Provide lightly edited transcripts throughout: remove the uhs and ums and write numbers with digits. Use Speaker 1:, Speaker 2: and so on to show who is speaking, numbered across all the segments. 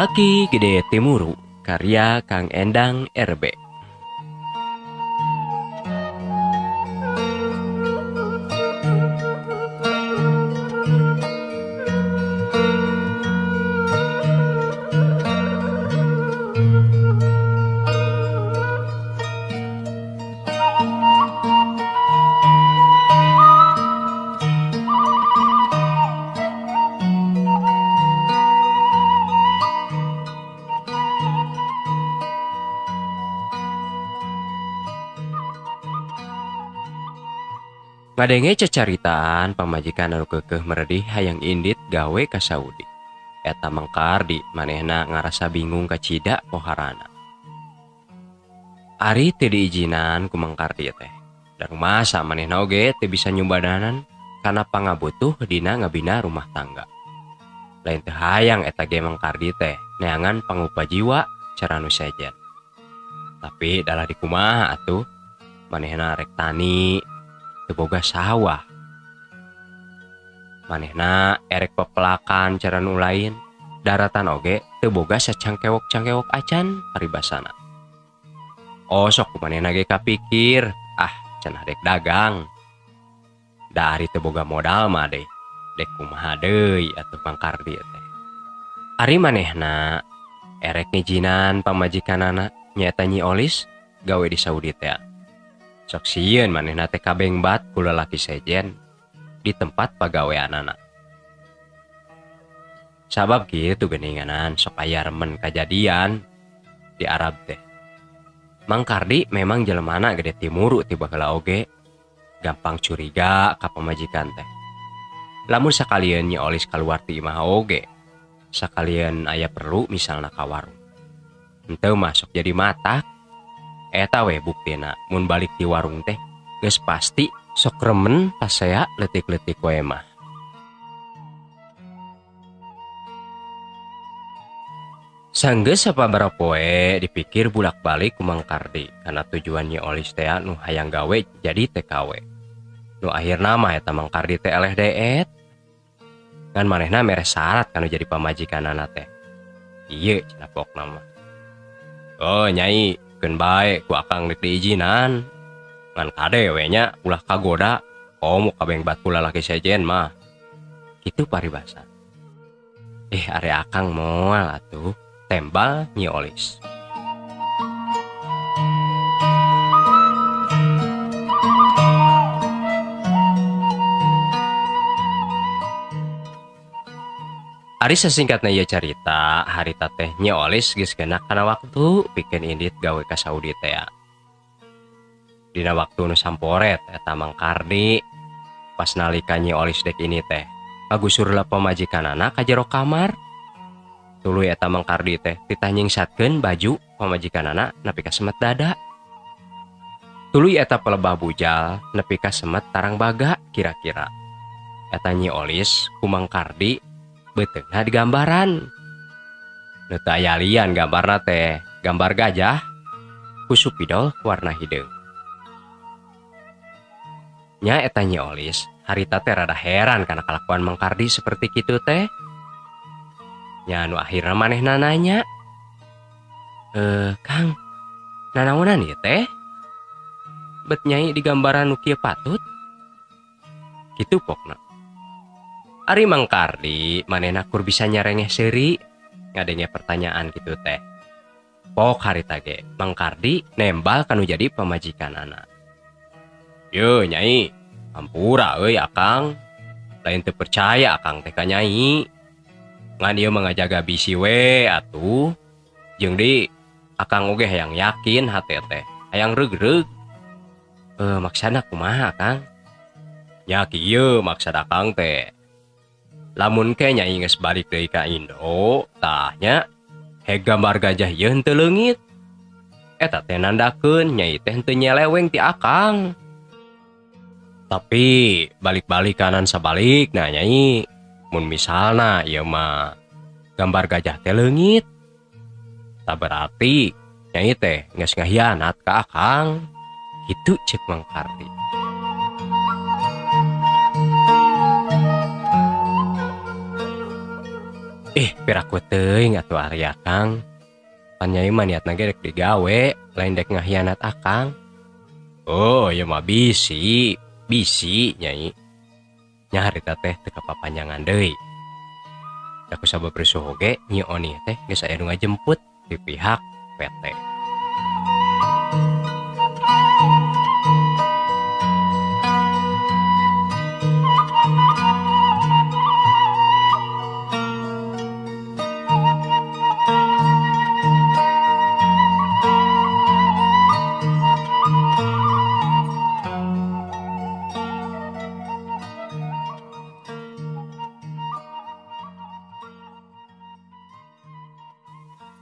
Speaker 1: Lelaki Gede Timuru, karya Kang Endang RB. Ngadenge cecaritaan pamajikan anu keukeuh meredih hayang indit gawe ka Saudi. Eta mangkar di manehna ngarasa bingung kacida poharana. Ari teu diijinan ku mangkar di teh. Dan masa manehna oge teu bisa nyumbadanan kana pangabutuh dina ngabina rumah tangga. Lain teu hayang eta ge mangkar di teh neangan pangupa jiwa cara nu sejen. Tapi dalah dikumaha atuh manehna rek tani boga sawah. Manehna erek pepelakan cara nu lain, daratan oge teu boga sacangkewok-cangkewok acan paribasana. Sok manehna ge kapikir, cenah dek dagang. Da ari teu boga modal mah deh, dek kumaha deui atuh mangkar dieu teh. Ari manehna erek ngijinan pamajikanana nyaeta Nyi Olis gawe di Saudi teh. Sok sieun manehna teh kabengbat ku lalaki sejen di tempat pagaweanana. Sabab kitu geuninganan sok aya remen kajadian di Arab teh. Mang Kardi memang jelemana Gede Timuru ti baheula oge gampang curiga ka pamajikan teh. Lamun sakalian Nyi Olis kaluar ti imah oge, sakalian aya perlu misalna ka warung. Henteu masuk jadi matak. Eta we buktina mun balik di warung teh geus pasti sok remen pas saya letik-letik we mah. Sanggeus sababaraha poe dipikir bulak-balik ku Mang Kardi kana tujuan Nyi Olis teh nu hayang gawe jadi TKW. Nu akhirna mah eta Mang Kardi teh eleh deet. Ngan manehna mere syarat kanu jadi pamajikanana teh. Ieu cenah pokna mah. Oh Nyai, keun bae ku akang rek diijinan. Ngan kade we nya ulah kagoda komo kabengbat ku lalaki sejen mah. Kitu paribasa. Are akang moal atuh, tembal Nyi Olis. Ari sasingkatna ieu carita, harita teh Nyi Olis geus genah kana waktu pikeun indit gawe ka Saudi teh. Dina waktu nu samporet eta Mang Kardi pas nalika Nyi Olis dek ini teh ngagusur la pamajikanana ka jero kamar. Tuluy eta Mang Kardi teh titah nyingsatkeun baju pamajikanana nepi ka semet dada. Tuluy eta pelebah bujal nepi ka semet tarang baga kira-kira. Eta Nyi Olis ku Mang Kardi beteungna di gambaran. Nu teu aya lian gambarna teh gambar gajah ku supidol warna hideung. Nya eta Nyi Olis harita teh rada heran kana kalakuan Mang Kardi seperti kitu teh. Nya nu akhirna manehna nanya, Kang, nanaonan ieu teh? Bet Nyai di gambaran nu kieu patut? Kitu pokna. Ari Mang Kardi manehna kur bisa nyarengeh seuri ngadenge pertanyaan kitu teh. Pok harita ge Mang Kardi nembal kanu jadi pamajikanana. Yo Nyai, ampura euy akang. Lain teu percaya akang teh ka Nyai. Ngan ieu mah ngajaga bisi we atuh. Jeung di akang oge hayang yakin hate teh, hayang reug-reug. Maksana kumaha Kang? Nya kieu maksud akang teh. Lamun ke Nyai geus balik deui ka Indo, tah nya heg gambar gajah ieu henteu leungit. Eta teh nandakeun Nyai teh henteu nyeleweng ti akang. Tapi balik-balik kanan sabalik nah Nyai, mun misalna ieu mah gambar gajah teh leungit, tah berarti Nyai teh geus ngahianat ka akang. Kitu ceuk Mang Kardi. Piraku teuing atuh Arya Kang. Pan Nyai mah niatna ge dek digawe, lain dek ngahianat akang. Oh, ya mah bisi Nyai. Nya harita teh teu kapapanjangan deui. Da ku sabab rusuh oge Nyi Oni teh geus aya nu ngajemput di pihak PT.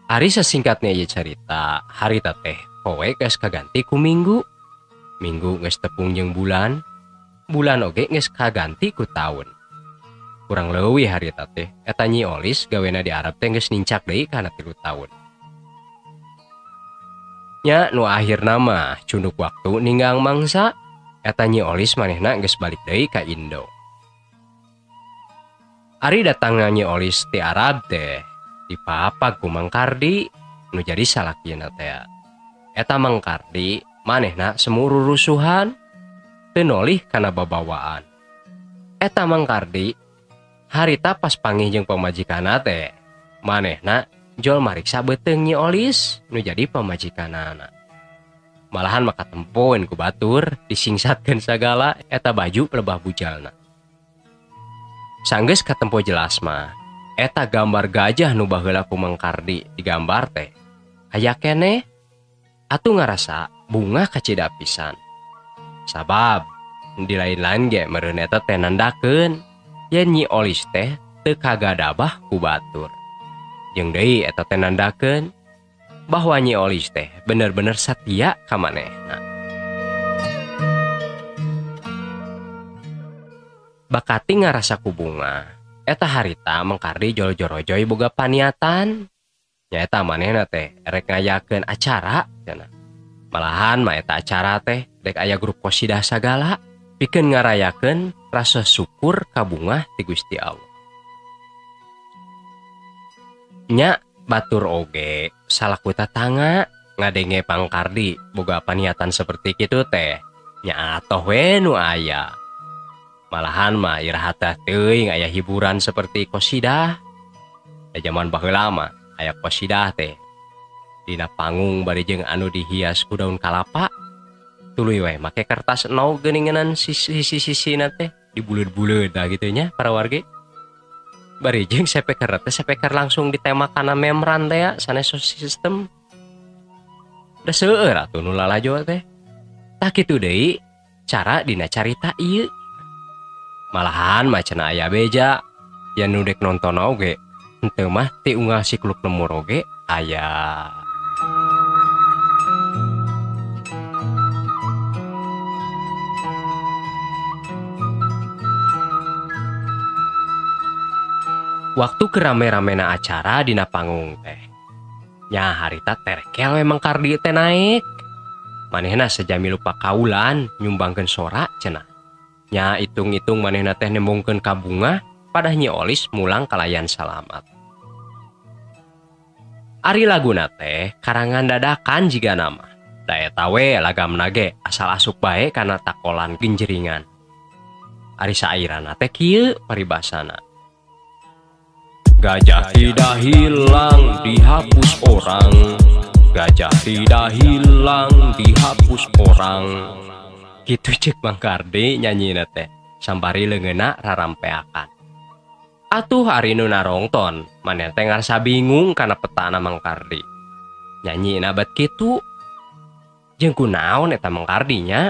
Speaker 1: Ari sasingkatnya ieu carita, harita teh poe geus kaganti ku minggu. Minggu geus tepung jeung bulan. Bulan oge geus kaganti ku taun. Kurang leuwih harita teh eta Nyi Olis gawena di Arab teh geus nincak deui kana 3 taun. Nya nu akhirna mah cunduk waktu ninggang mangsa, eta Nyi Olis manehna geus balik deui ka Indo. Ari datangna Nyi Olis ti Arab teh dipapag ku Mang Kardi nu jadi salakieuna teh. Eta Mang Kardi manehna semuru rusuhan teu nolih kana babawaan. Eta Mang Kardi harita pas panggih jeung pamajikanna teh manehna jol mariksa beuteung Nyi Olis nu jadi pamajikanana. Malahan maka tempoeun ku batur disingsatkeun sagala eta baju lebah bujalna. Sanggeus katempo jelas mah eta gambar gajah nu baheula ku Mang Kardi digambar teh aya keneh atuh ngarasa bunga kacida pisan. Sabab di lain-lain ge meureun eta teh nandakeun yen Nyi Olis teh teu kagadabah ku batur. Jeung deui eta teh nandakeun bahwa Nyi Olis teh bener-bener satia ka manehna. Bakati ngarasa ku bunga eta harita Mang Kardi jol-jorojoy boga paniatan. Nyaeta manehna teh rek ngayakeun acara cenah. Malahan mah eta acara teh dek aya grup qosidah sagala pikeun ngarayakeun rasa syukur ka bunga ti Gusti Allah. Nya batur oge salaku tatangga ngadenge Mang Kardi boga paniatan seperti kitu teh. Nya atoh we nu aya. Malahan mah irahata teuing aya hiburan seperti qosidah. Da zaman baheula mah aya qosidah teh. Dina panggung bari jeung anu dihias ku daun kalapa. Tuluy we make kertas eno geuninganan sisi-sisina teh dibuleud-buleud da kitu nya para wargi. Bari jeung speaker teh speaker langsung ditemakanna memran teh sanes sistem. Da seueur atuh nu lalajo teh. Tah kitu deui cara dina carita ieu. Malahan macana aya beja yang nudek nonton oge henteu mah ti unggal sikluk lemur oge aya. Waktu kerame-ramena acara dina panggung teh nya harita terkel memang Kardi teh naik. Manehna sejami lupa kaulan nyumbangkeun sora cenah. Nya itung-itung manehna teh nembongkeun ka bunga padah Nyi Olis mulang kalayan salamat. Ari laguna teh karangan dadakan jiga nama. Da eta we lagamna ge asal asuk bae kana takolan genjeringan. Ari sairana teh kieu paribasana. Gajah tidak hilang dihapus orang. Gajah tidak hilang dihapus orang. Gitu cek Mang Kardi nyanyina teh sambari leungeunna rarampeakan. Atuh hari nu narongton maneh teh ngarasa bingung kana petana Mang Kardi. Nyanyina bat kitu. Jeung kunaon eta Mang Kardi nya?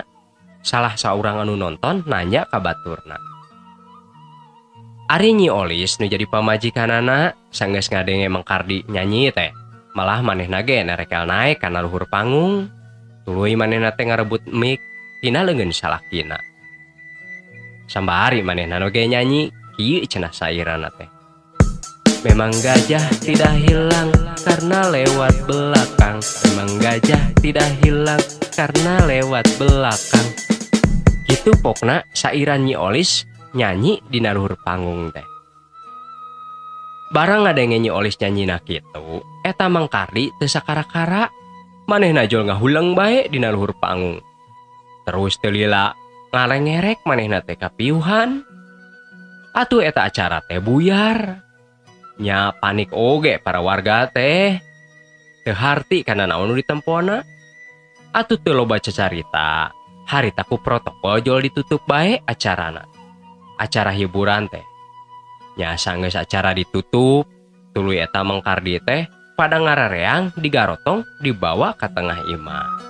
Speaker 1: Salah saurang anu nonton nanya ka baturna. Ari Nyi Olis nu jadi pamajikanana sanggeus ngadenge Mang Kardi nyanyi teh. Malah manehna ge nerekel naek kana luhur panggung. Tuluy manehna teh ngarebut mik tina leungeun salakina. Sambari manehna oge nyanyi kieu cenah sairana teh. Memang gajah tidak hilang karena lewat belakang. Memang gajah tidak hilang karena lewat belakang. Gitu pokna sairan Nyi Olis nyanyi dina luhur panggung teh. Barang ngadenge olis nyanyina kitu, eta Mang Kardi teu sakara-kara. Manehna jol ngahulang bae dina luhur panggung. Terus teu lila ngalengerek manehna teh kapiuhan. Atuh eta acara teh buyar. Nya panik oge para warga teh. Teu harti kana naon nu ditempona. Atuh teu loba cacarita, harita ku protokol jol ditutup bae acarana. Acara hiburan teh. Nya sanggeus acara ditutup, tuluy eta Mang Kardi teh pada ngarareang digarotong dibawa ka tengah imah.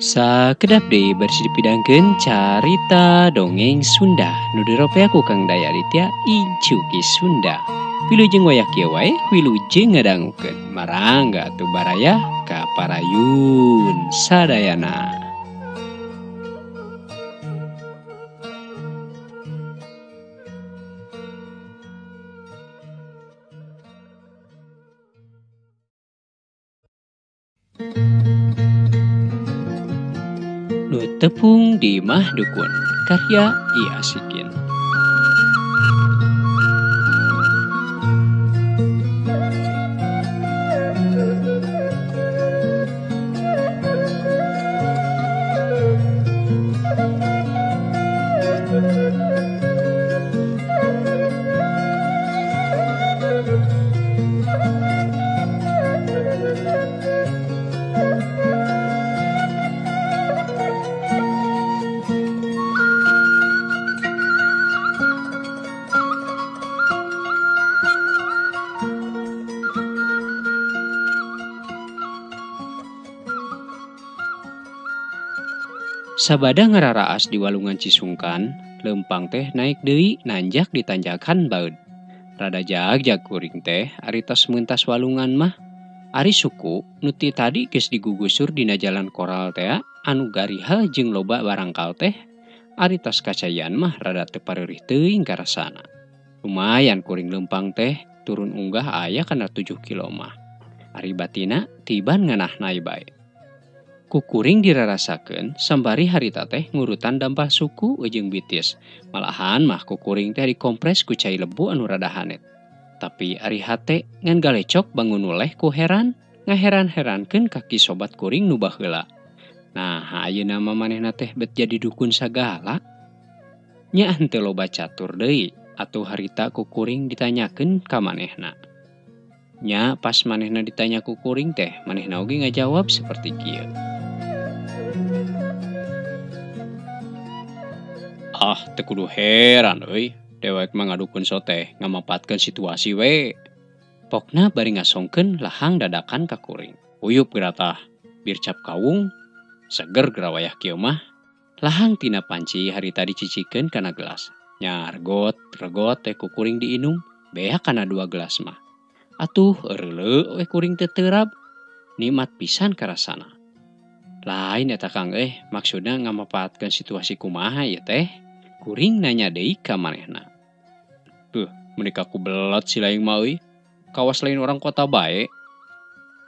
Speaker 2: Sakedap deui bari dipidangkeun carita dongeng Sunda nu dirope ku Kang Daya Aditya Ijuki Sunda. Wilujeng wayah kieu wae wilujeng ngadangukeun marangga atuh baraya ka parayun sadayana. Nu tepung di Imah Dukun karya I Asikin. Sabada ngararaas di walungan Cisungkan, lempang teh naik deui nanjak di tanjakan baeud. Rada jag-jag kuring teh ari tos meuntas walungan mah. Ari suku nu ti tadi geus digugusur dina jalan koral teh anu gariha jeung loba barangkal teh. Ari tos kacayan mah rada teu pareurih teuing karasana. Lumayan kuring lempang teh turun unggah aya kana 7 kilo mah. Ari batina tiban nganah nae bae. Kukuring dirarasakeun sambari harita teh ngurutan dampah suku jeung bitis. Malahan mah kukuring teh dikompres ku cai lebu anu rada hanet. Tapi ari hate ngan galecok bangun uleh ku heran, ngaheran-herankeun kaki sobat kuring nu baheula. Nah, ayeuna mah manehna teh bet jadi dukun sagala. Nya henteu loba catur deui atuh harita kukuring ditanyakeun ka manehna. Nya pas manehna ditanya kukuring teh, manehna oge ngajawab seperti kieu. Ah, teu kudu heran euy. Dewek mah ngadukun soteh ngamapatkeun situasi we. Pokna bari ngasongkeun lahang dadakan ka kuring. Uyup geratah, bir cap kawung, seger gerawayah kieu mah. Lahang tina panci harita dicicikeun kana gelas. Nya regot teh kukuring diinum, beak kana 2 gelas mah. Atuh eureuleu we kuring teu teurab. Nikmat pisan karasana. Lain eta Kang maksudna ngamapatkeun situasi kumaha ieu teh? Kuring nanya deui ka manehna. Menika ku belot si laing mah euy. Kawas lain orang kota bae.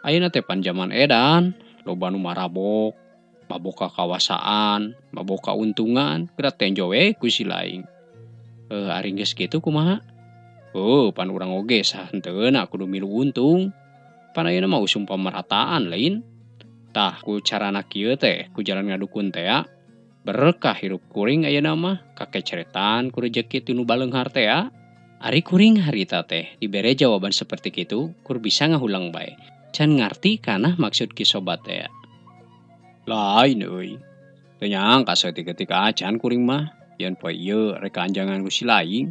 Speaker 2: Ayeuna teh pan zaman edan, loba nu marabok, mabok kakawasaan, mabok kauntungan, geura tenjo we ku si laing. Ari geus kitu kumaha? Pan urang oge sah henteuna kudu milu untung. Pan ayeuna mah usum pamerataan lain. Tah ku carana kieu teh, ku jalan ngadukun teh berkah hirup kuring ayeuna mah kakeceretan ku rezeki tinu baleunghar teh. Ari kuring harita teh dibere jawaban seperti kitu kur bisa ngahulang bae. Can ngarti kana maksud ki sobat teh. Lain euy. Teu nyangka saeutik-eutik acan kuring mah yen poe ieu rek anjangan ku si laing.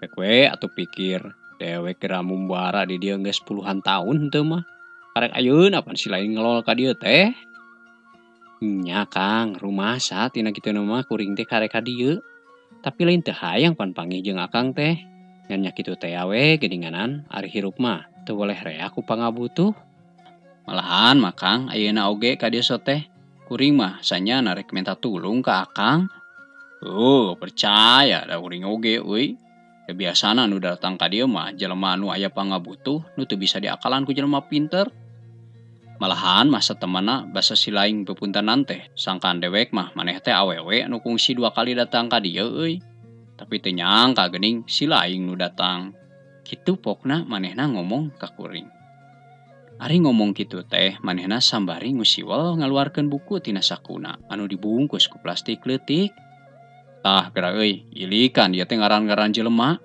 Speaker 2: Rek we atuh pikir Dewek kira mumbara di dia geus puluhan tahun teu mah. Karek ayeuna pan si lain ngelol ka dieu teh. Nya Kang, rumasa tina kitu mah kuring teh karek ka dieu. Tapi lain teu hayang pan panggih jeung Akang teh. Ngan nya kitu teh we gedinganan ari hirup mah teu boleh rea ku pangabutuh. Malahan mah Kang ayeuna oge ka dieu teh. Kuring mah sanya narek minta tulung ka Akang. Percaya da kuring oge euy. Kebiasaan nu datang ka dieu mah jelema anu aya pangabutuh nu teu bisa diakalan ku jelema pinter. Malahan masa temanna basa si laing bepuntenan teh sangkan dewek mah maneh teh awewe anu kungsi 2 kali datang ka dieu euy. Tapi teu nyangka geuning si laing nu datang. Kitu pokna manehna ngomong ka kuring. Ari ngomong kitu teh manehna sambari ngusiwel ngaluarkeun buku tina sakuna anu dibungkus ku plastik leutik. Tah geura euy, ilikan ieu teh ngaran-ngaran jelema.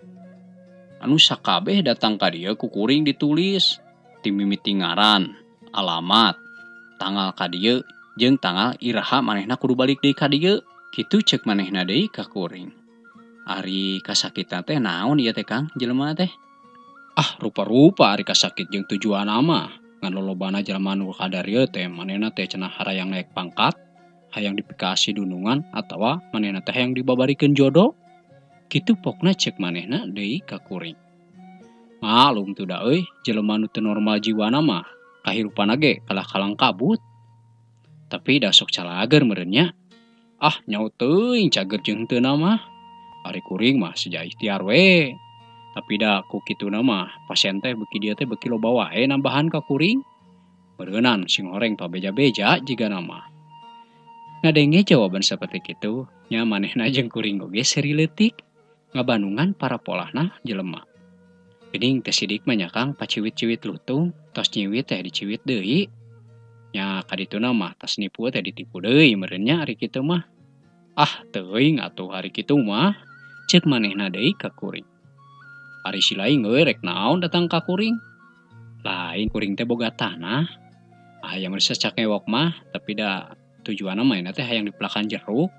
Speaker 2: Anu sakabeh datang ka dieu ku kuring ditulis ti mimiti ngaran, alamat, tanggal ka dieu jeung tanggal iraha manehna kudu balik deui ka dieu. Kitu ceuk manehna deui ka kuring. Ari kasakitan teh naon ieu teh Kang jelema teh? Rupa-rupa ari kasakit jeung tujuanna mah. Ngan lolobana jelema nu kadar ieu teh manehna teh cenah harayang naek pangkat, hayang dipikasi dunungan atawa manehna teh hayang dibabarikeun jodoh. Kitu pokna ceuk manehna deui ka kuring. Malum tuh da euy, jelema nu teu normal jiwana mah kahirupanna ge kalah kalang kabut. Tapi da sok calager meureun nya. Nyaho teuing cager jeung henteu mah. Ari kuring mah seja ikhtiar we. Tapi da ku kituna mah pasien teh beuki dieu teh beuki loba wae nambahan ka kuring. Beureunan sing horeng pabeja-beja jiga nama. Ngadenge jawaban seperti kitu, nya manehna jeung kuring oge seri leutik ngabandungan para polahna jelema. Geuning teh sidik mah nya Kang paciwit-ciwit lutung, tos nyiwit teh diciwit deui. Nya kadituna mah tos nipu teh ditipu deui meureun nya ari kitu mah. Teuing atuh hari kitu mah, ceuk manehna deui ka kuring. Ari si laing euy rek naon datang ka kuring? Lain kuring teh boga tanah. Hayang secak ngewok mah, tapi da tujuanna mah teh hayang dipelakan jeruk.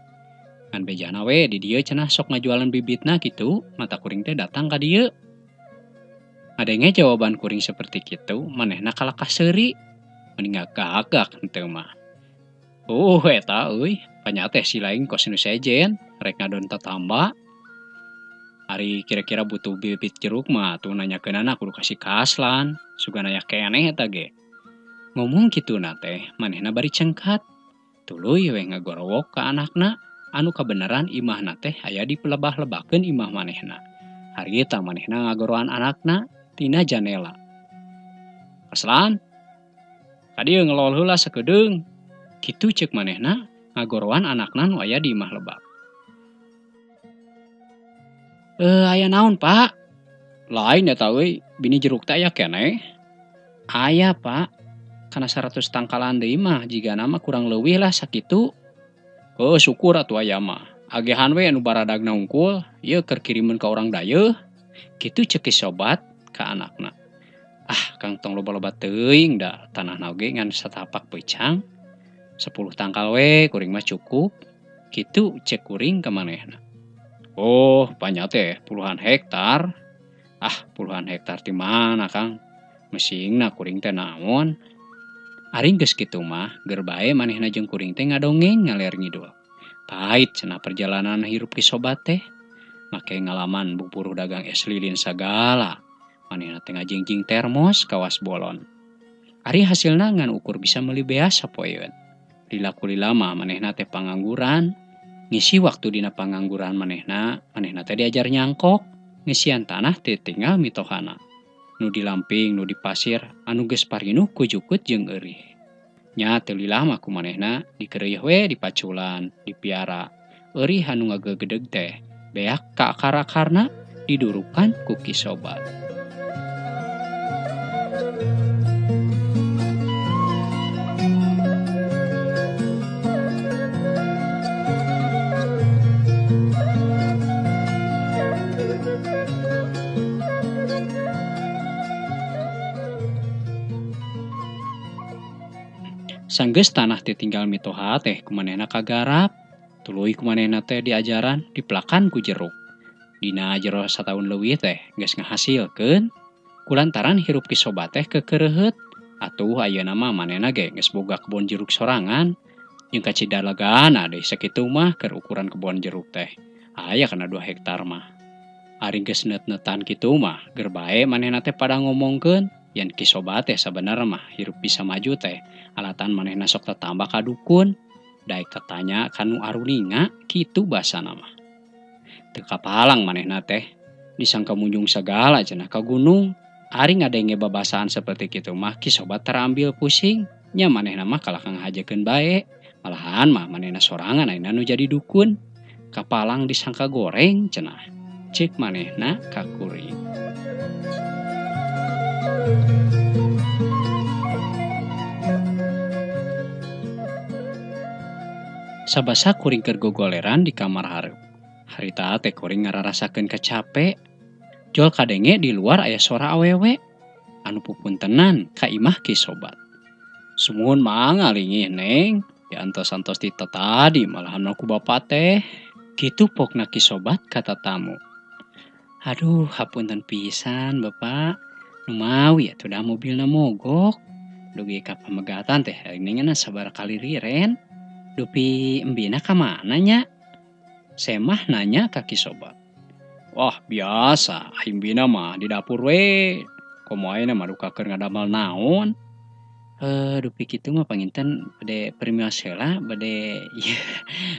Speaker 2: Ngan bejana we di dieu cenah sok ngajualan bibitna kitu, mata kuring teh datang ka dieu. Ngadenge jawaban kuring seperti kitu, manehna kalakah seuri. Mending gagak henteu mah. Eta euy, panya teh si laing kos nu sejen, rek ngadon tatamba. Ari kira-kira butuh bibit jeruk mah tuh nanyakeunana kudu kasih kaslan, sugana aya keneh eta ge. Ngomong kituna teh manehna bari cengkat. Tuluy we ngagorowok ka anakna, anu kabeneran imahna teh aya dipelebah-lebahkeun imah manehna. Harita manehna ngagoroan anakna tina janela. Kaslan, ka dieu ngelol heula sakedeung. Kitu ceuk manehna ngagoroan anakna nu aya di imah lebah. Aya naon, Pak? Lain eta euy, bini jeruk teh aya keneh. Aya, Pak. Kana 100 tangkalan deui mah jigana mah kurang leuwih lah sakitu. Syukur atuh aya mah. Agehan we anu baradagna unggul, ieu keur kirimeun ka urang dayeuh. Kitu ceuk sobat ka anakna. Kang tong loba-loba teuing da tanahna oge ngan satapak peucang. 10 tangkal we kuring mah cukup. Kitu ceuk kuring ka manehna. Banyak teh puluhan hektar. Puluhan hektar di mana Kang? Mesingna kuring teh naon? Ari geus kitu mah, geur bae manehna jeung kuring teh ngadongeng ngaler ngidul. Pahit cenah perjalanan hirup ki sobat teh. Make ngalaman buburuh dagang es lilin sagala. Manehna teh ngajingjing termos kawas bolon. Ari hasilna ngan ukur bisa meuli beas sapoeun. Lila mah manehna teh pangangguran. Ngisi waktu dina pangangguran manehna teh diajar nyangkok, ngisian tanah teh tinggal mitohana. Nu di lamping, nu di pasir, anu geus parinuh ku jukut jeung eurih. Nya teu lilah mah ku manehna dikeureuh we dipaculan, dipiara. Eurih anu ngagegedeg teh beak ka akar-akarna didurukan ku ki sobat. Sanggeus tanah teh tinggal mitoha teh kumanehna kagarap, tuluy kumanehna teh diajaran dipelakan ku jeruk. Dina jero satahun leuwih teh geus ngahasilkeun kulantaran hirup ki sobat teh kekereuheut. Atuh ayeuna mah manehna ge geus boga kebon jeruk sorangan. Jeung kacidaragana deui sakitu mah keur ukuran kebon jeruk teh. Aya kana 2 hektar mah. Ari geus net-netan kitu mah ger bae manehna teh pada ngomongkeun yen ki sobat teh sabenerna mah hirup bisa maju teh alatan manehna sok tatambah ka dukun. Daek tatanya kanu aruninga kitu basana mah. Teu kapalang manehna teh disangka munjung sagala cenah ka gunung. Ari ngadenge babasaan seperti kitu mah ki sobat terambil pusing. Nya manehna mah kalah ngahajekeun bae. Malahan mah manehna sorangan ayeuna nu jadi dukun. Kapalang disangka goreng cenah. Cek manehna ka kuring. Sabasa kuring keur gogoleran di kamar hareup. Harita teh kuring ngararasakeun kacape. Jol kadenge di luar aya suara awewe. Anu pupuntenan ka imah ki sobat. Sumuhun mah ngalingih neng. Diantos-antos tadi malahan aku bapak teh. Kitu pokna ki sobat kata tamu. Aduh hapunten pisan bapak. Numawi atuh da mobilna mogok. Dugi ka pamegatan teh ningeuna sabaraha kali riren. Dupi embina ka mana nya? Semah nanya ka ki sobat. Wah biasa, himbina mah di dapur we. Komo ayeuna mah duka keur ngadamel naon? Dupi kitu mah panginten bade permios heula, bade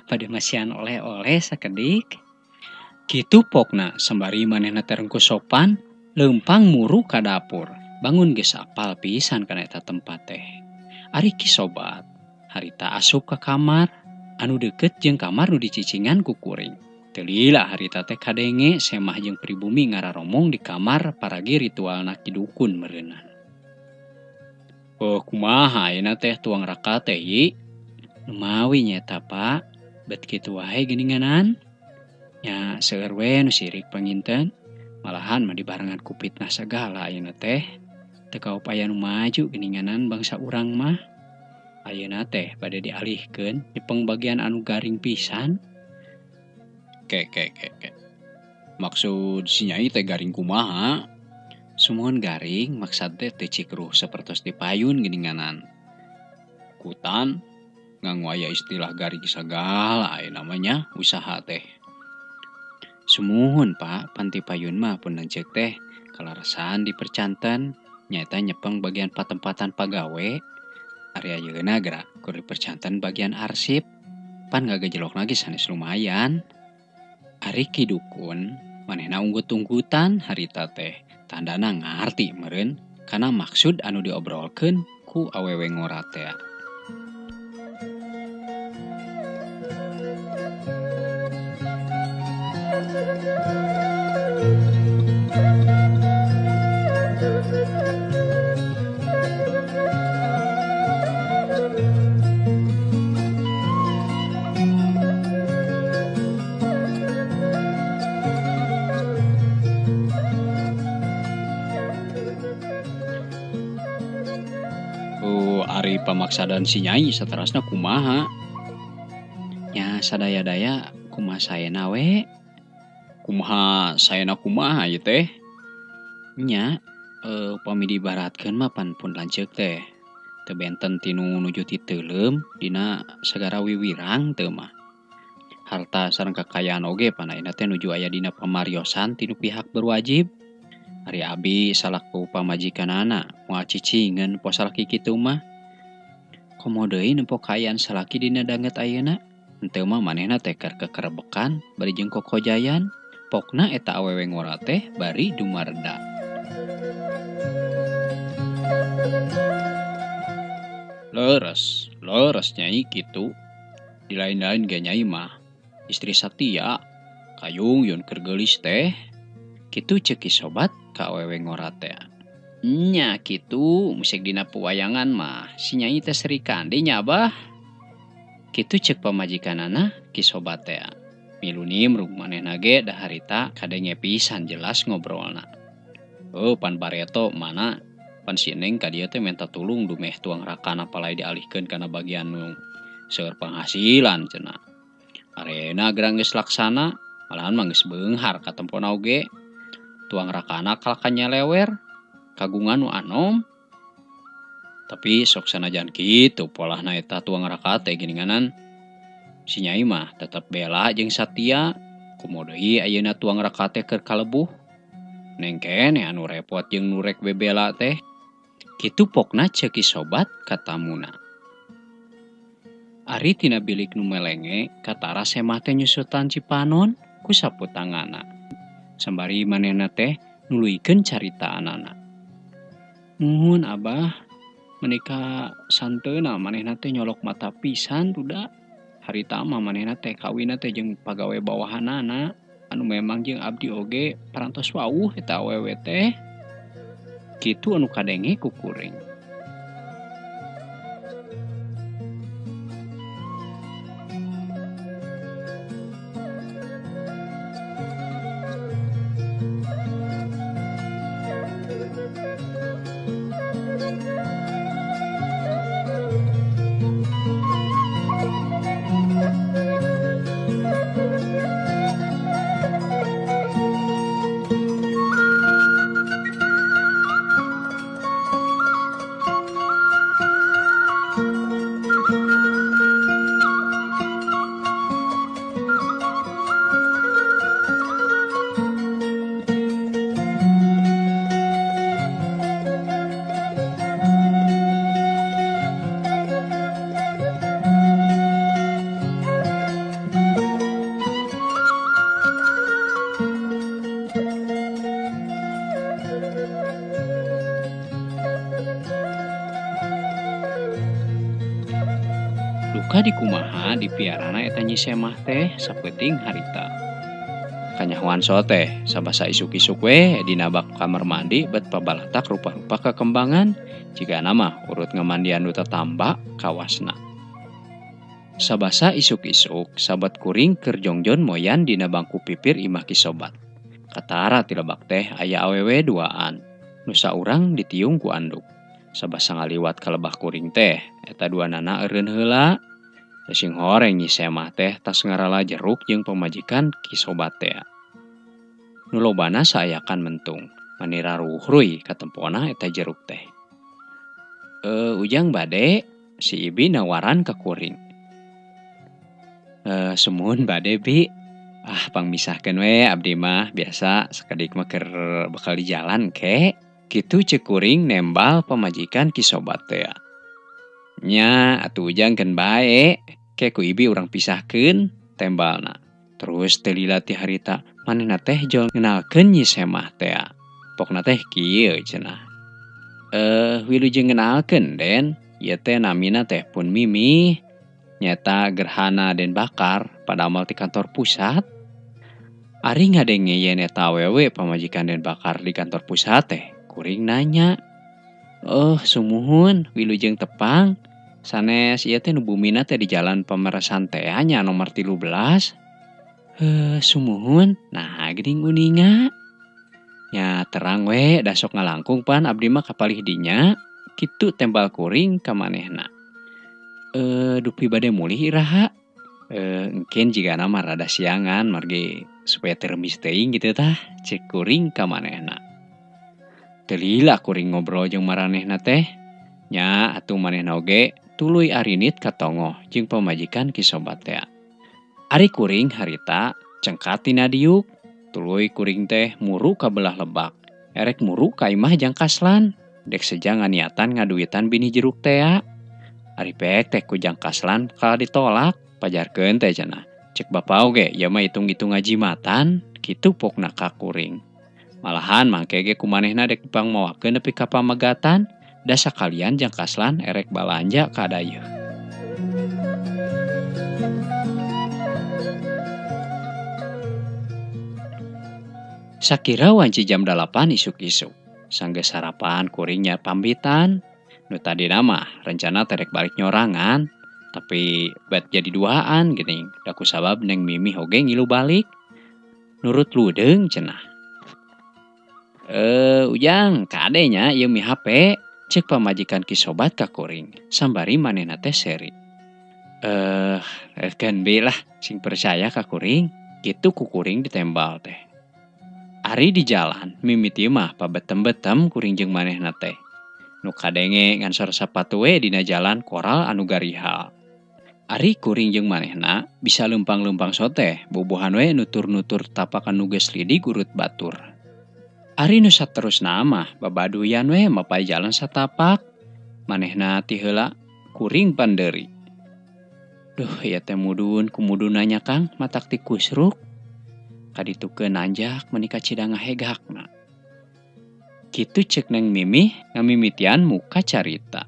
Speaker 2: bade masihan oleh-oleh sakedik. Kitu pokna sembari manehna terengku sopan, leumpang muru ka dapur. Bangun geus apal pisan kana eta tempat teh. Ari ki sobat, harita asup ka kamar anu deukeut jeung kamar nu dicicingan ku kuring. Teu lila harita teh kadenge semah jeung pribumi ngararomong di kamar paragi ritualna ki dukun meureunnan. Kumaha ayeuna teh tuang raka teh ieu? Numawi nya eta Pak, bet kitu wae geuninganan. Nya seueur we nu sirik panginten, malahan mah dibarengan ku fitnah sagala ayeuna teh. Teu kaup aya nu maju geuninganan bangsa urang mah. Ayeuna teh bade dialihkeun di pengbagian anu garing pisan. Ke. Maksud si Nyai teh garing kumaha? Sumuhun garing maksud teh teu cikruh sapertos dipayun geuninganan. Kutan nganggo aya istilah garing sagala aya namanya usaha teh. Sumuhun Pak, panti payun mah pun lanceuk teh kalarasan dipercanten nyaeta nyepeng bagian patempatan pagawe. Ari ayeuna geura keur dipercanten bagian arsip. Pan ngagajelokna ge sanes lumayan. Ari ki dukun manehna unggut-unggutan harita teh. Tandana ngarti meureun kana maksud anu diobrolkeun ku awewe ngora teh. Ari pamaksadan si Nyai saterasna kumaha? Nya sadaya-daya kumaha saena we? Kumaha saena kumaha ieu teh? Nya upami diibaratkeun mah pan pun lanceuk teh. Teu benten tinu nuju ti teuleum dina sagara wiwirang teu mah. Harta sareng kakayaan oge pan ayeuna teh nuju aya dina pamariosan tinu pihak berwajib. Ari abi salaku pamajikanana moal cicingeun poe salaki kitu mah. Komo deui nempo kaayaan salaki dina danget ayeuna. Henteu mah manehna teh keur kekerebekan bari jeung kokojayan. Pokna eta awewe ngora teh bari dumarda. Leres Nyai kitu. Di lain-lain ge Nyai mah istri satia, kayung yun keur geulis teh. Kitu ceuk ki sobat ka awewe ngora teh. Nya kitu musik dina pewayangan mah si Nyai teh Sri Kandi nya Abah. Kitu ceuk pamajikanana ki sobat teh. Milu nimrung manehna ge da harita kadenge pisan jelas ngobrolna. Pan bareto mana pan si Neng ka dieu teh minta tulung dumeh tuang rakana palai dialihkeun kana bagian nu seueur penghasilan cenah. Areuna gerang geus laksana Malahan manggeus beunghar ka tempona oge. Tuang rakana kalakannya lewer, kagungan nu anom. Tapi sok sanajan kitu polahna eta tuang raka teh geninganan. Si Nyai mah tetep bela jeung satia. Kumaha deui ayeuna tuang raka teh keur kalebuh. Neng keneh anu repot jeung nu rek bebela teh. Kitu pokna ceuk ki sobat ka tamuna. Ari tina bilik nu melenge katara semah teh nyusutan Cipanon ku saputangana. Sambari manehna teh nuluykeun caritaanana. Nuhun Abah, menika santeuna manehna teh nyolok mata pisan duda. Harita mah manehna teh kawinna teh jeung pagawe bawahanana anu memang jeung abdi oge parantos wawuh eta awewe teh. Kitu anu kadenge ku kuring. Duka di kumaha dipiarana eta Nyi Semah teh sapeuting harita. Kanyahoan so teh sabasa isuk-isuk we dina bak kamar mandi bet pabalatak rupa-rupa kekembangan jigana mah urut ngamandian nu tatamba kawasna. Sabasa isuk-isuk sabat kuring keur jongjon moyan dina bangku pipir imah ki sobat. Katara ti lebak teh aya awewe duaan. Nu saurang ditiung ku anduk. Sabasa ngaliwat ka lebah kuring teh eta duanana eureun heula. Sing horeng Nyi Semah teh tas ngarala jeruk jeung pamajikan ki sobat teh. Nu lobana saayakan mentung, manira ruhruy ka tempona eta jeruk teh. Ujang bade, si Ibi nawaran ka kuring. Sumuhun bade Bi. Pangmisahkeun we abdi mah biasa sakedik mah keur bakal di jalan ke. Kitu ceuk kuring nembal pamajikan ki sobat teh. Nya atuh ujang keun bae, ke ku Ibi urang pisahkeun tembalna. Terus teu lila ti harita, manehna teh jol ngenalkeun Nyi Semah teh. Pokna teh kieu cenah. Wilujeng ngenalkeun Den, ieu teh namina teh Pun Mimi. Nyata Gerhana Den Bakar padamel ti kantor pusat. Ari ngadenge yen eta awewe pamajikan Den Bakar di kantor pusat teh, kuring nanya. Sumuhun wilujeng tepang. Sanes ieu teh nu bumina teh di Jalan Pameresan teh nya nomor 13. Sumuhun. Nah, geuning uninga. Nya terang we da sok ngalangkung pan abdi mah kapalih dinya. Kitu tembal kuring ka manehna. Dupi bade mulih iraha. Engkeun jigana mah rada siangan margi supaya termis teuing kitu tah, cek kuring ka manehna. Teu lila kuring ngobrol jeung maranehna teh. Nya atuh manehna oge tuluy arinit katongoh jeung pamajikan ki sobat teh. Ari kuring harita cengkat tina diuk, tuluy kuring teh muru ka belah lebak. Erek muru ka imah Jang Kaslan, dek seja nganiatan ngaduitan bini jeruk teh. Ari pek teh ku Jang Kaslan kala ditolak, pajarkeun teh cenah. Cek bapa oge ieu mah hitung-hitung ngajimatan, kitu pokna ka kuring. Malahan mangke ge kumanehna dek dipangmoakeun nepi ka pamegatan. Da sakalian Jang Kaslan erek balanja ka dayeuh. Sakira wanci jam 8 isuk-isuk. Sanggeus sarapan kuringnya pambitan. Nu tadina mah rencana terek balik nyorangan. Tapi bet jadi duaan geuning. Da kusabab Neng Mimi oge ngilu balik. Nurut ludeung cenah. Ujang kadenya ieu mi HP. Cek pamajikan ki sobat ka kuring. Sambari manehna teh seri. Keun bi lah sing percaya ka kuring. Kitu kukuring ditembal teh. Ari di jalan mimiti mah pabetem-betem kuring jeung manehna teh. Nu kadenge ngansor sapatu we dina jalan koral anu garihal. Ari kuring jeung manehna bisa lempang-lempang soteh bobohan we nutur-nutur tapakan nu geus lidig urut batur. Ari nu saterusna mah babaduyan we mapai jalan satapak. Manehna ti heula kuring pandeuri. Duh ieu teh mudun kumudun nanya Kang matak ti kusruk. Kaditukeun nanjak menika cidangah hegakna. Kitu ceuk Neng Mimih ngamimitian muka carita.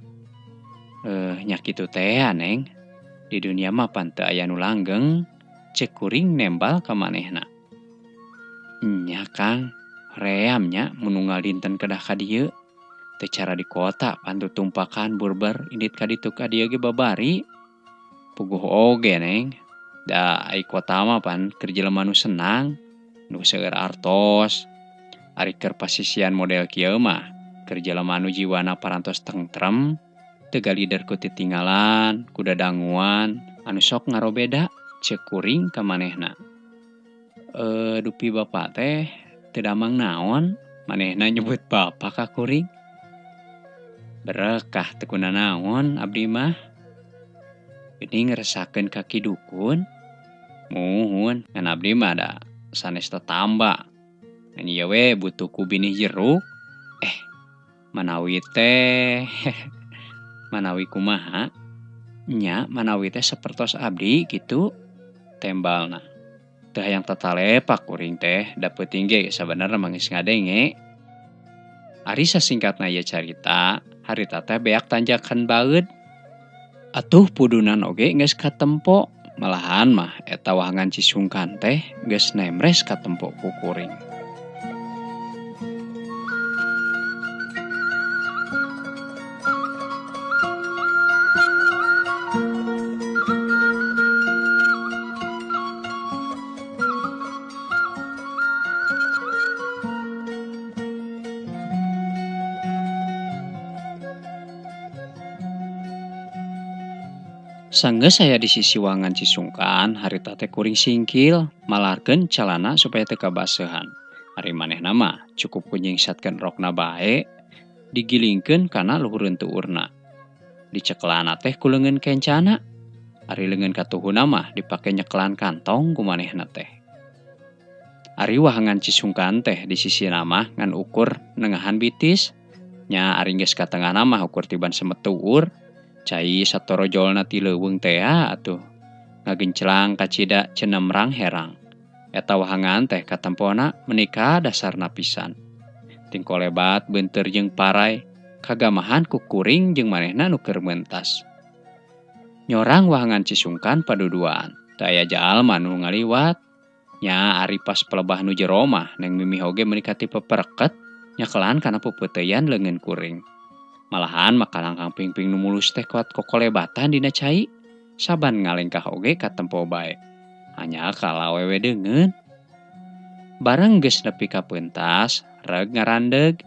Speaker 2: Nya kitu teh Neng. Di dunia mah pan teu aya nu langgeng, ceuk kuring nembal ka manehna. Nya Kang, ream nya mun unggal dinten kedah ka dieu. Teu cara di kota pan teu tumpakan burber indit ka ditu ka dieu ge babari. Puguh oge Neng. Da ai kota mah pan keur jelema nu senang, nu seueur artos. Ari keur pasisian model kieu mah keur jelema nu jiwana parantos tentrem. Teu galider ku titinggalan, ku dadanguan, anu sok ngarobeda, ceuk kuring ka manehna. Dupi bapak teh, teu damang naon, manehna nyebut bapak ka kuring. Berekah teu kunanaon abdi mah. Geuning ngresakeun kaki dukun. Muhun, ngan abdi mah da sanes tetamba. Ngan ieu we butuh ku binih jeruk. Manawi teh manawi kumaha? Nya manawi teh sapertos abdi kitu tembalna. Teu hayang tatalepak kuring teh da peuting ge sabenerna mah geus ngadenge. Ari sasingkatna ieu carita, harita teh beak tanjakan baeud. Atuh pudunan oge geus katempo, malahan mah eta wahangan Cisungkan teh geus nemres katempo ku kuring. Sanggeus saya di sisi wangan Cisungkan, harita teh kuring singkil, malarkeun calana supaya teu kabaseuhan. Ari manehna mah cukup kunyingsatkeun rokna bae, digilingkeun kana luhureun tuurna. Dicekelana teh ku leungeun kencana. Ari leungeun katuhuna mah dipake nyekelan kantong ku manehna teh. Ari wahangan Cisungkan teh di sisina mah ngan ukur nengahan bitis, nya ari geus ka tengahna mah ukur tiban semetuur. Cai satoro jolna ti leuweung teh atuh ngagencelang kacida cenemrang herang. Eta wahangan teh katempona menika dasarna pisan. Tingko lebat beunteur jeung parai kagamahan ku kuring jeung manehna nu keur meuntas. Nyorang wahangan Cisungkan paduduan, teu aya jalma nu ngaliwat. Nya ari pas pelebah nu jero mah Neng Mimih oge menika ti pepereket nyakelan kana pupeuteyan leungeun kuring. Malahan makalang Kang Pingping nu mulus teh kuat kokolebatan dina cai. Saban ngalengkah oge katempo bae. Hanya kala awewe deungeun. Bareng geus nepi ka peuntas, reg ngarandeg.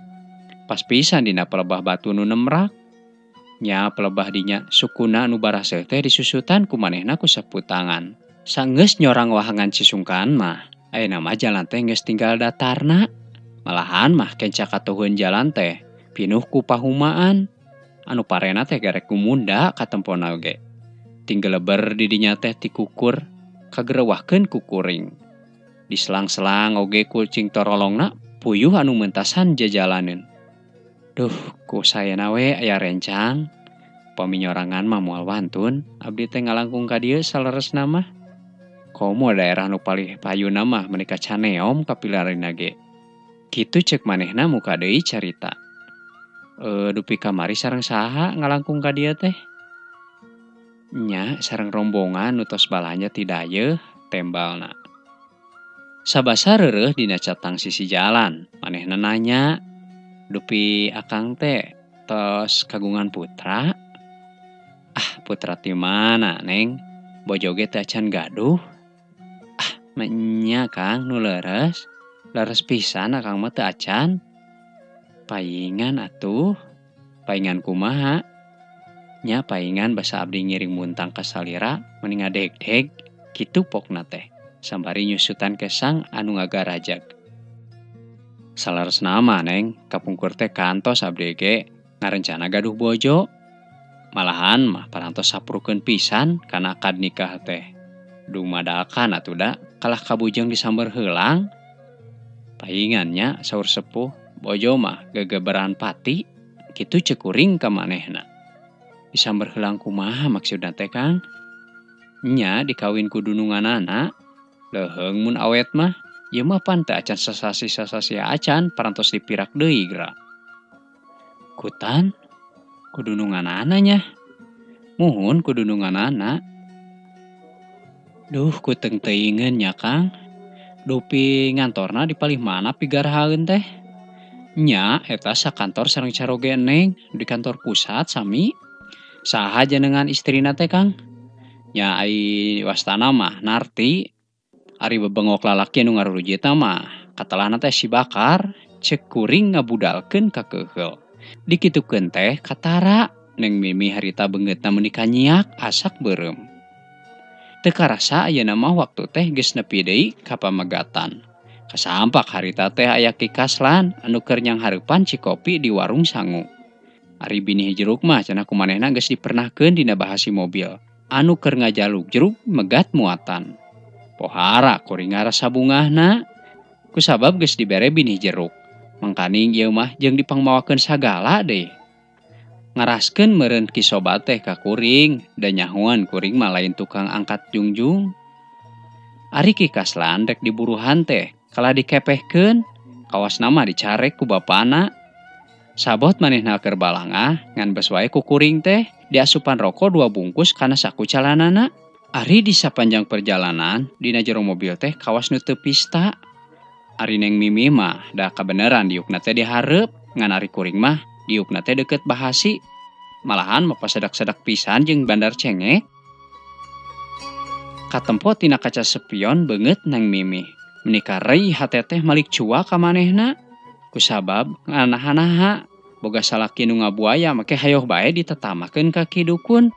Speaker 2: Pas pisan dina pelebah batu nu nemrak. Nya pelebah dinya sukuna nu baraseuh teh disusutan ku manehna ku saputangan. Sanggeus nyorang wahangan Cisungkan mah, ayeuna mah jalan teh geus tinggal datarna. Malahan mah kenca katuhun jalan teh pinuh ku pahumaan. Anu parena teh garek kumunda katempona oge. Tinggeleber di dinya teh ti kukur kagerewahkeun ku kuring. Diselang-selang oge kucing torolongna puyuh anu meuntasan jajalaneun. Duh, ku sayeuna we aya rencang. Upami nyorangan mah moal wantun, abdi teh ngalangkung ka dieu saleresna mah. Komo daerah nu palih payuna mah menika caneom kapilarina ge. Kitu ceuk manehna muka deui carita. Dupi kamari sareng saha ngalangkung ka dieu teh? Nya sareng rombongan nu tos balanja ti dayeuh tembalna. Sabasa reureuh dina catang sisi jalan, manehna nanya, "Dupi akang teh tos kagungan putra?" Putra ti mana, Neng? Bojo ge teh acan gaduh. Nya Kang nu leres. Leres pisan akang mah teu acan. Paingan atuh. Paingan kumaha? Nya paingan basa abdi ngiring muntang ka salira mending ngadeg-deg. Kitu pokna teh. sambari nyusutan kesang anu ngagarajag. Salaresna mah Neng, kapungkur teh kantos abdi ge ngarencana gaduh bojo. Malahan mah parantos saprukeun pisan kana akad nikah teh. Dumadakan atuh da kalah kabujeng disamber heulang. Paingannya saur sepuh, bojo mah gegeberan pati, kitu ceuk kuring ka manehna. Disamber heulang kumaha maksudna teh Kang? Nya dikawin ku dununganana, leheung mun awet mah, ieu mah pan teu acan sasasi-sasasi acan parantos dipirak deui geura. Kutan, ku dununganana nya. Muhun ku dununganana. Duh, ku teu teuingeun nya Kang. Dupi ngantorna di palih mana pigarahaeun teh? Nya, eta sakantor sareng caroge Neng di kantor pusat sami. Saha jenengan istrina teh Kang? Nya ai wastana mah Narti. Ari bebengok lalaki anu ngarurujitna mah katelahna teh si Bakar, ceuk kuring ngabudalkeun ka keuheul. Dikitukeun teh katara Neng Mimi harita beungeutna meuni kanyiak asak beureum. Teu karasa ayeuna mah waktu teh geus nepi deui ka pamegatan. Kasampak harita teh aya Ki Kaslan anu keur nyang hareupan cikopi di warung sangu. Ari bini jeruk mah cenah kumanehna geus dipernahkeun dina bahasi mobil. Anu keur ngajaluk jeruk megat muatan. Pohara kuring ngarasa bungahna. Kusabab geus dibere bini jeruk. Mangkaning ieu mah jeung dipangmawakeun sagala deui. Ngaraskeun meureun Ki Sobat teh ka kuring, da nyahoan kuring mah lain tukang angkat jungjung. Ari Ki Kaslan rek diburuhan teh, kala dikepehkeun, kawasna mah dicarek ku bapana. Sabot manehna keur balangah, ngan beus wae ku kuring teh, diasupan rokok 2 bungkus kana saku calanana. Ari di sapanjang perjalanan, dina jero mobil teh kawas nu teu pista. Ari Neng Mimi mah da kabeneran diukna teh dihareup, ngan ari kuring mah diukna teh deukeut bahasi. Malahan mapasedak-sedak pisan jeung bandar cengek. Katempo tina kaca spion beungeut Neng Mimi. Menika reuy hate teh malik cua ka manehna. Kusabab nganaha-naha boga salaki nu ngabuaya make hayoh bae ditetamakeun ka ki dukun.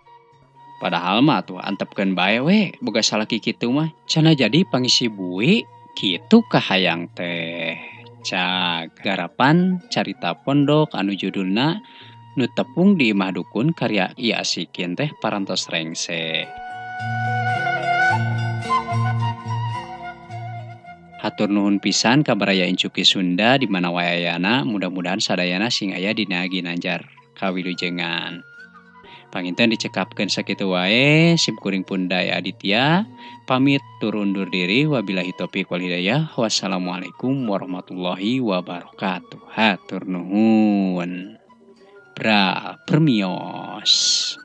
Speaker 2: Padahal mah tuh antepkeun bae we boga salaki kitu mah cenah jadi pangisi bui kitu kahayang teh. Cak garapan carita pondok anu judulna nu tepung di imah dukun karya I Asikin teh parantos rengse. Hatur nuhun pisan ka baraya Incuki Sunda di mana wae ayana, mudah-mudahan sadayana sing aya dina Ginanjar kawilujengan. Panginten dicekapkeun sakitu wae, sim kuring pun Daya Aditya pamit tur undur diri, wabillahi taufik wal hidayah. Wassalamualaikum warahmatullahi wabarakatuh. Hatur nuhun. Permios.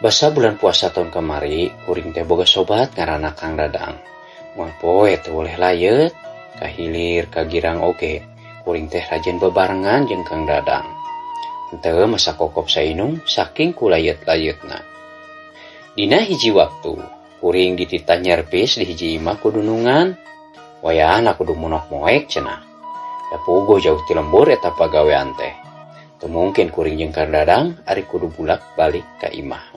Speaker 3: Basa bulan puasa tahun kemari, kuring teh boga sobat ngaranna Kang Dadang. Moal poe teh boleh layet, kahilir kagirang oge. Kuring teh rajin bebarengan jeung Kang Dadang. Henteu masa kokop sainung saking kulayet-layetna. Dina hiji waktu, kuring ditita nyerpis di hiji imah kudunungan. Wayahna kudu monok moek cenah. Da puguh jauh ti lembur eta pagawean teh. Teu mungkin kuring jeung Kang Dadang ari kudu bulak balik ka imah.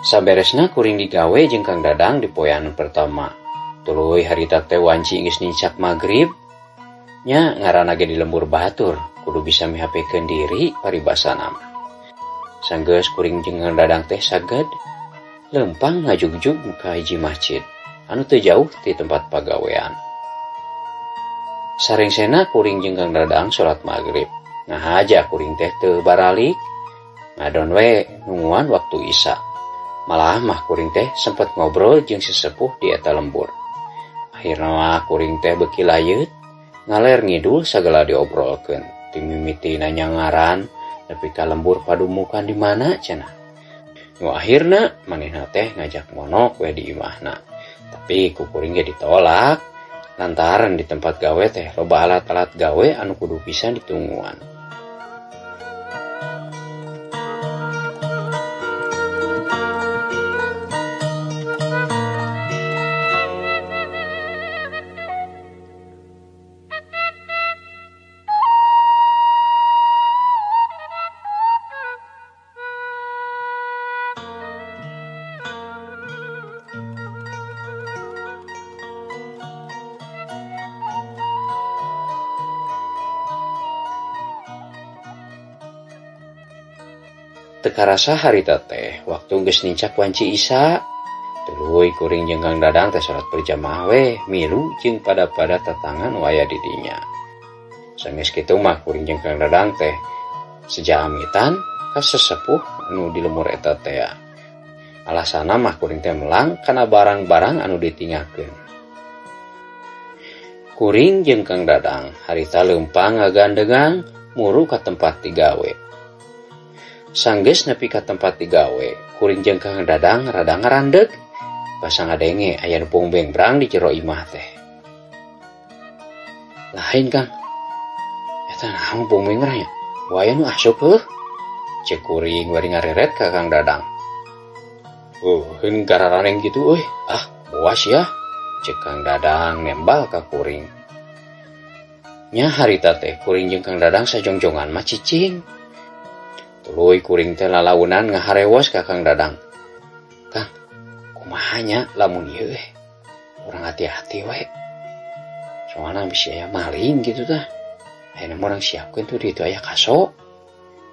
Speaker 3: Saberesna kuring digawe jeung Kang Dadang di poean pertama. Tuluy harita teh wanci geus nincak magrib. Nya ngaranna ge di lembur batur, kudu bisa mihapekeun diri paribasana mah. Sanggeus kuring jeung Kang Dadang teh saged lempang ngajugjug ka hiji masjid anu teu jauh ti tempat pagawean. Sarengsena kuring jeung Kang Dadang salat magrib. Ngahaja kuring teh teu baralik, ngadon we nungguan waktu isya. Malah mah kuring teh sempet ngobrol jeung sesepuh di eta lembur. Akhirna mah kuring teh beuki layeut, ngaler ngidul sagala diobrolkeun. Ti mimiti nanya ngaran, nepi ka lembur padumukan di mana cenah. Nu akhirna manehna teh ngajak monok we di imahna. Tapi ku kuring ge ditolak lantaran di tempat gawe teh loba alat-alat gawe anu kudu pisan ditungguan. Teu karasa harita teh waktu geus nincak wanci isya. Tuluy kuring jeung Kang Dadang teh salat berjamaah we milu jeung pada-pada tatangan waya di dinya. Sanggeus kitu mah kuring jeung Kang Dadang teh sejamitan ka sesepuh anu di lemur eta teh. Alasana mah kuring teh melang kana barang-barang anu ditinggalkeun. Kuring jeung Kang Dadang harita leumpang ngagandengan muru ka tempat digawe. Sanggeus nepi ka tempat digawe, kuring jeung Kang Dadang rada ngarandeg. Pasang ngadenge aya nu bongbeng-brang di jero imah teh. Lain Kang. Eta naon bongbeng-brang nya? Waya nu asup heuh. Cek kuring bari ngareret ka Kang Dadang. Heun gararaneng kitu euy. Boas ya. Cek Kang Dadang nembal ka kuring. Nya harita teh kuring jeung Kang Dadang sajongjongan mah cicing. Tuluy kuring teh lalaunan ngaharewos ka Kang Dadang. Kang, kumaha nya lamun ieu urang hati-hati we. Soalna bisi aya maling gitu tah. Ayeuna mah urang siapkeun tuh di ditu aya kaso.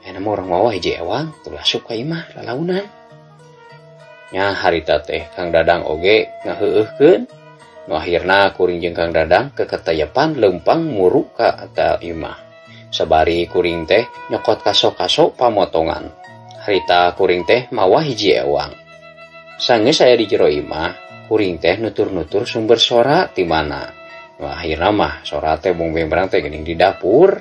Speaker 3: Ayeuna mah urang mawa hiji ewang tuluy asup ka imah lalaunan. Nya harita teh Kang Dadang oge ngaheueuhkeun. Nu akhirna kuring jeung Kang Dadang keketayepan leumpang muru ka eta imah. Sabari kuring teh nyokot kaso-kaso pamotongan. Harita kuring teh mawa hiji ewang. Sanggeus aya di jero imah, kuring teh nutur-nutur sumber sora ti mana. Nu akhirna mah sora teh bongbeng-brang teh geuning di dapur.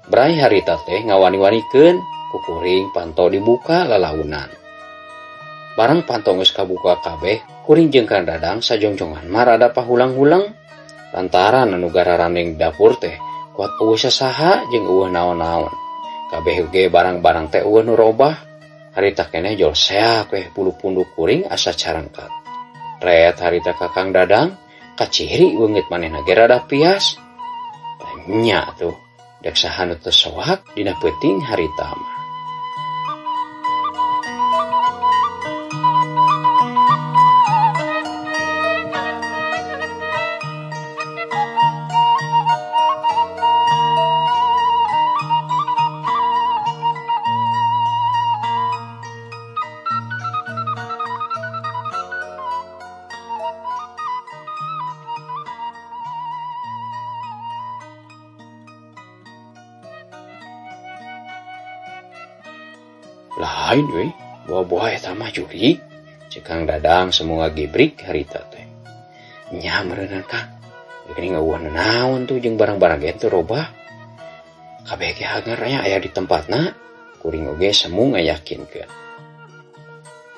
Speaker 3: Brai harita teh ngawani-wanikeun ku kuring panto dibuka lalaunan. Barang panto geus kabuka kabeh, kuring jeung Kang Dadang sajongjongan mah rada pahulang-hulang. Lantaran anu gararaneng dapur teh kuat eueuh sasaha jeung eueuh naon-naon. Kabeh ge barang-barang teh eueuh nu robah. Harita keneh jol seak we bulu punduk kuring asa carangkat. Ret harita ka Kang Dadang, kaciri beungeut manehna ge rada pias. Nya tuh, dek saha nu teu soak dina peuting harita mah. Lain we, buah-buah eta mah jurig. Cek Kang Dadang semua gibrik harita teh. Nya meureunna Kang. Geuning eueuh naon tuh jeung barang-barang ge teu robah. Kabeh ge hangarnya aya di tempatna. Kuring oge semu ngayakinkeun.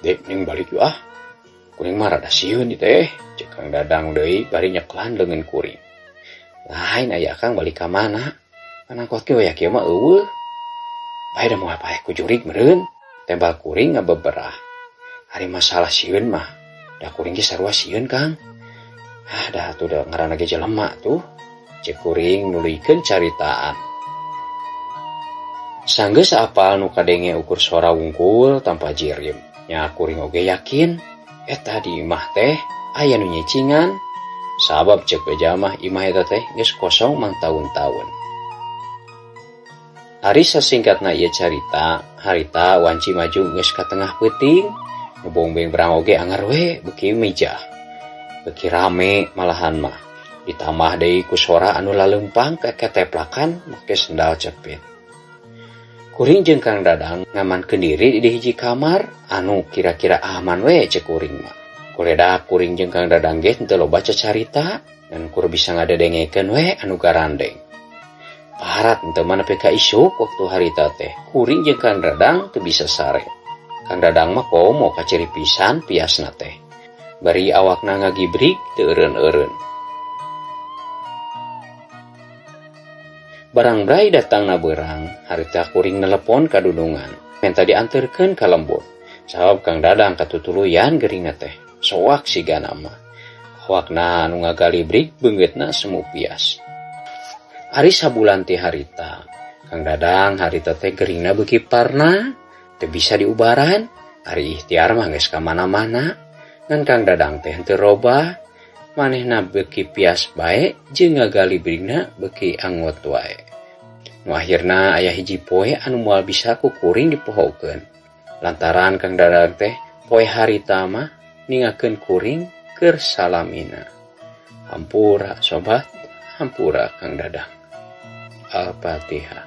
Speaker 3: Dek ning balik yeuh ah. Kuring mah rada sieun ieu teh. Cek Kang Dadang deui bari nyeklan leungeun kuring. Lain aya Kang balik ka mana? Panangkot ge we kieu mah eueuh. Bae da moal pae ku jurig meureun. Tembal kuring ngabeberah. Hari masalah sieun mah. Da kuring ge sarua sieun Kang. Dah tuh da ngaranna ge jelema tuh. Cek kuring nuluykeun caritaan. Sanggeus apal nu kadenge ukur suara wungkul tanpa jirim. Nya kuring oge yakin eta di imah teh aya nu nyecingan. Sabab cek beja mah imah eta teh geus kosong mang tahun-tahun. Ari sasingkatna ieu carita, harita wanci maju geus ka tengah peuting, ngebongbeng berang oge anger we beuki meja. Beuki rame malahan mah. Ditambah deui ku sora anu laleumpang keketeplakan make sendal cepit. Kuring jeung Kang Dadang ngamankeun diri di hiji kamar anu kira-kira aman we cek kuring mah. Kuledak kuring jeung Kang Dadang ge teu loba carita dan kur bisa ngadedengekeun we anu garandeng. Paharat teu manapi ka isuk waktu harita teh. Kuring jeung Kang Dadang teu bisa sare. Kang Dadang mah komo kaciri pisan piasna teh. Bari awakna ngagibrik teu eureun-eureun. Barang bray datang na beurang, harita kuring nelepon ka dudungan. Menta dianterkeun ka lembur. Sabab Kang Dadang katutuluyan geuringna teh. Soak sigana mah. Awakna anu ngagalibrik beungeutna semu pias. Ari sabulan ti harita, Kang Dadang harita teh geuringna beuki parna, teu bisa diubaran, ari ikhtiar mah geus ka mana-mana, ngan Kang Dadang teh teu robah, manehna beuki pias bae jeung ngagalibrigna beuki anggot wae. Nu akhirna aya hiji poe anu moal bisa ku kuring dipohokeun. Lantaran Kang Dadang teh poe harita mah ningakeun kuring keur salamina. Hampura sobat, hampura Kang Dadang. Al-Fatihah.